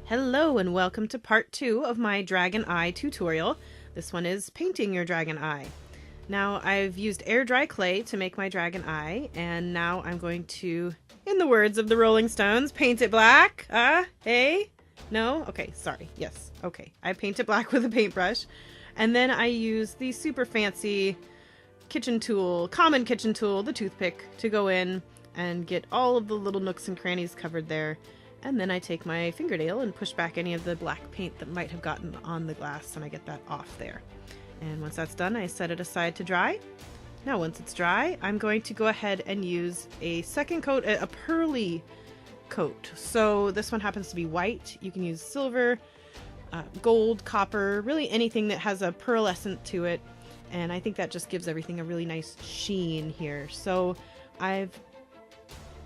Hello and welcome to part 2 of my dragon eye tutorial. This one is painting your dragon eye. Now I've used air dry clay to make my dragon eye, and now I'm going to, in the words of the Rolling Stones, paint it black. Hey? No? Okay, sorry. Yes. Okay. I paint it black with a paintbrush, and then I use the super fancy kitchen tool, common kitchen tool, the toothpick, to go in and get all of the little nooks and crannies covered there. And then I take my fingernail and push back any of the black paint that might have gotten on the glass, and I get that off there. And once that's done, I set it aside to dry. Now once it's dry, I'm going to go ahead and use a second coat, a pearly coat. So this one happens to be white. You can use silver, gold, copper, really anything that has a pearlescent to it. And I think that just gives everything a really nice sheen here. So I've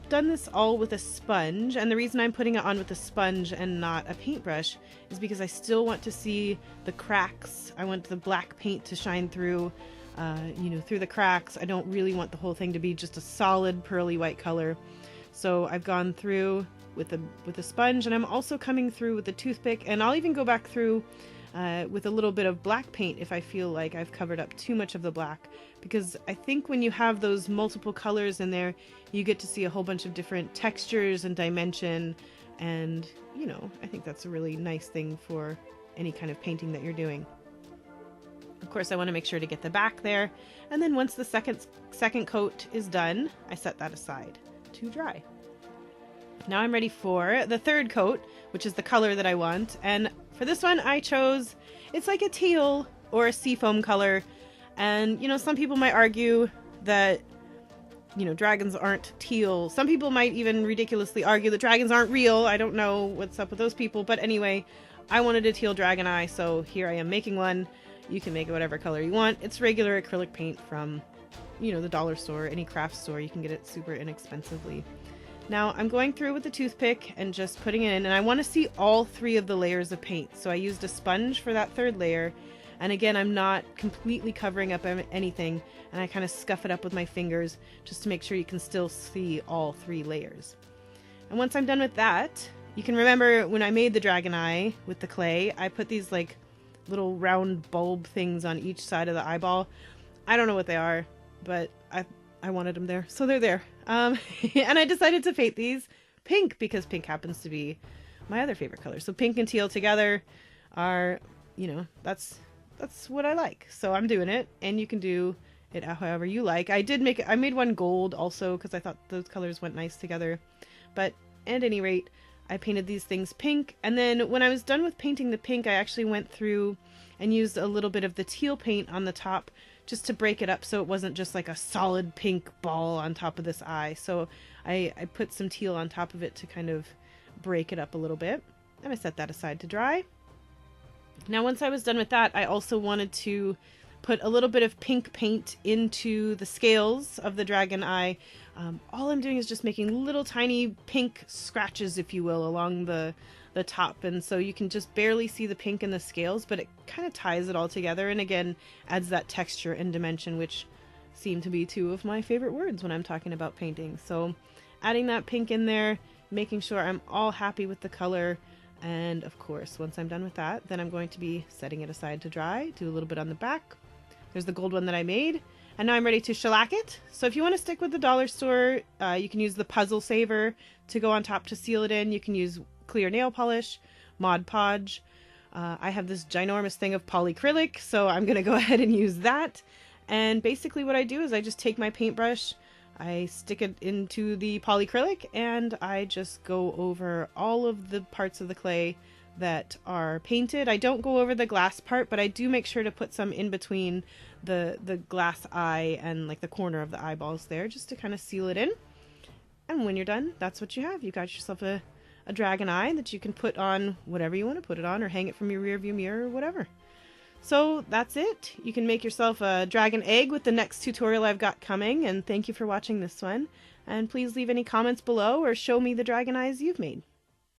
done this all with a sponge, and the reason I'm putting it on with a sponge and not a paintbrush is because I still want to see the cracks. I want the black paint to shine through, through the cracks. I don't really want the whole thing to be just a solid pearly white color. So I've gone through with a sponge, and I'm also coming through with a toothpick, and I'll even go back through with a little bit of black paint if I feel like I've covered up too much of the black, because I think when you have those multiple colors in there, you get to see a whole bunch of different textures and dimension, and I think that's a really nice thing for any kind of painting that you're doing. Of course, I want to make sure to get the back there, and then once the second coat is done, I set that aside to dry. Now I'm ready for the third coat, which is the color that I want, and for this one I chose, it's like a teal or a seafoam color, and some people might argue that dragons aren't teal. Some people might even ridiculously argue that dragons aren't real. I don't know what's up with those people, but anyway, I wanted a teal dragon eye, so here I am making one. You can make it whatever color you want. It's regular acrylic paint from the dollar store, any craft store. You can get it super inexpensively. Now I'm going through with the toothpick and just putting it in, and I want to see all 3 of the layers of paint. So I used a sponge for that third layer, and again, I'm not completely covering up anything, and I kind of scuff it up with my fingers just to make sure you can still see all 3 layers. And once I'm done with that, you can remember when I made the dragon eye with the clay, I put these like little round bulb things on each side of the eyeball. I don't know what they are, but I wanted them there, so they're there. And I decided to paint these pink because pink happens to be my other favorite color. So pink and teal together are, that's what I like. So I'm doing it, and you can do it however you like. I made one gold also because I thought those colors went nice together. But at any rate, I painted these things pink, and then when I was done with painting the pink, I actually went through and used a little bit of the teal paint on the top just to break it up so it wasn't just like a solid pink ball on top of this eye. So I put some teal on top of it to kind of break it up a little bit, and I set that aside to dry. Now once I was done with that, I also wanted to put a little bit of pink paint into the scales of the dragon eye. All I'm doing is just making little tiny pink scratches, if you will, along the top, and so you can just barely see the pink in the scales, but it kind of ties it all together, and again adds that texture and dimension, which seem to be 2 of my favorite words when I'm talking about painting. So adding that pink in there, making sure I'm all happy with the color, and of course once I'm done with that, then I'm going to be setting it aside to dry. Do a little bit on the back. There's the gold one that I made, and now I'm ready to shellac it. So if you want to stick with the dollar store, you can use the puzzle saver to go on top to seal it in. You can use clear nail polish, Mod Podge. I have this ginormous thing of polycrylic, so I'm going to go ahead and use that. And basically what I do is I just take my paintbrush, I stick it into the polycrylic, and I just go over all of the parts of the clay that are painted. I don't go over the glass part, but I do make sure to put some in between the glass eye and like the corner of the eyeballs there, just to kind of seal it in. And when you're done, that's what you have. You got yourself a dragon eye that you can put on whatever you want to put it on, or hang it from your rear view mirror or whatever. So that's it. You can make yourself a dragon egg with the next tutorial I've got coming, and thank you for watching this one. And please leave any comments below or show me the dragon eyes you've made.